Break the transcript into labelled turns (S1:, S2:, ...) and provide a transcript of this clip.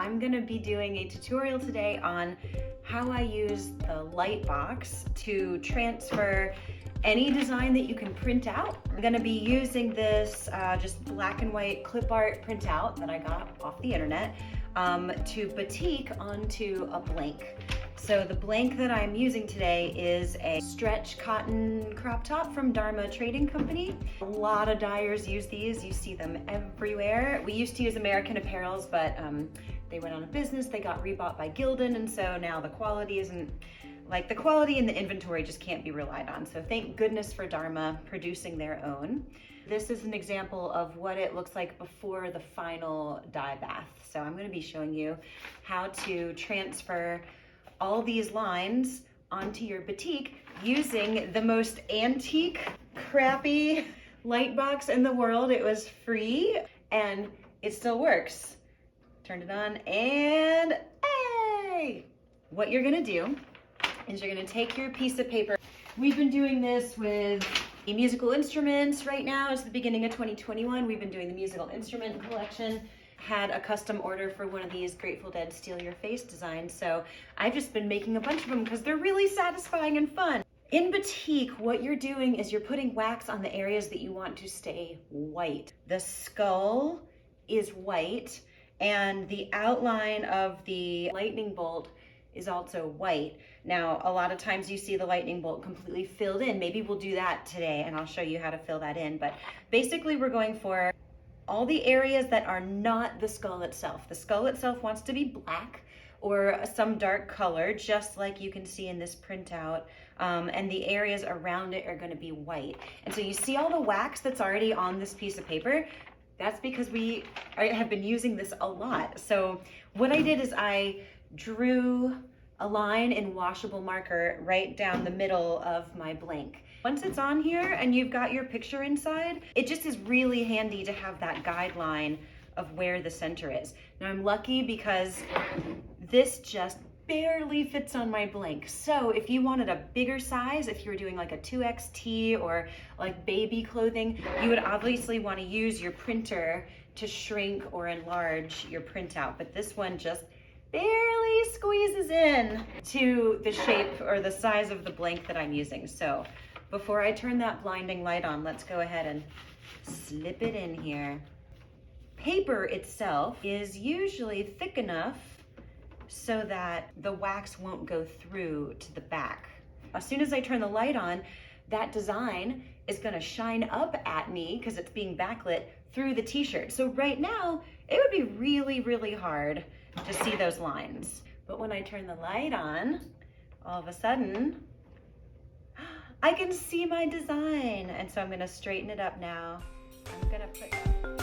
S1: I'm gonna be doing a tutorial today on how I use the Lightbox to transfer any design that you can print out. I'm gonna be using this just black and white clip art printout that I got off the internet to batik onto a blank. So the blank that I'm using today is a stretch cotton crop top from Dharma Trading Company. A lot of dyers use these. You see them everywhere. We used to use American Apparels, but they went out of business. They got rebought by Gildan, and so now the quality isn't, like the quality in the inventory just can't be relied on. So thank goodness for Dharma producing their own. This is an example of what it looks like before the final dye bath. So I'm going to be showing you how to transfer all these lines onto your batik using the most antique, crappy Lightbox in the world. It was free and it still works. Turned it on and hey! What you're gonna do is you're gonna take your piece of paper. We've been doing this with musical instruments right now. It's the beginning of 2021. We've been doing the musical instrument collection. Had a custom order for one of these Grateful Dead Steal Your Face designs, so I've just been making a bunch of them because they're really satisfying and fun. In batik, what you're doing is you're putting wax on the areas that you want to stay white. The skull is white, and the outline of the lightning bolt is also white. Now, a lot of times you see the lightning bolt completely filled in. Maybe we'll do that today, and I'll show you how to fill that in. But basically, we're going for all the areas that are not the skull itself. The skull itself wants to be black or some dark color, just like you can see in this printout. And the areas around it are gonna be white. And so you see all the wax that's already on this piece of paper? That's because we have been using this a lot. So what I did is I drew a line in washable marker right down the middle of my blank. Once it's on here and you've got your picture inside, it just is really handy to have that guideline of where the center is. Now I'm lucky because this just barely fits on my blank. So if you wanted a bigger size, if you were doing like a 2XT or like baby clothing, you would obviously want to use your printer to shrink or enlarge your printout. But this one just barely squeezes in to the shape or the size of the blank that I'm using. So before I turn that blinding light on, let's go ahead and slip it in here. Paper itself is usually thick enough so that the wax won't go through to the back. As soon as I turn the light on, that design is gonna shine up at me because it's being backlit through the t-shirt. So right now, it would be really, really hard to see those lines. But when I turn the light on, all of a sudden, I can see my design. And so I'm gonna straighten it up now. I'm gonna put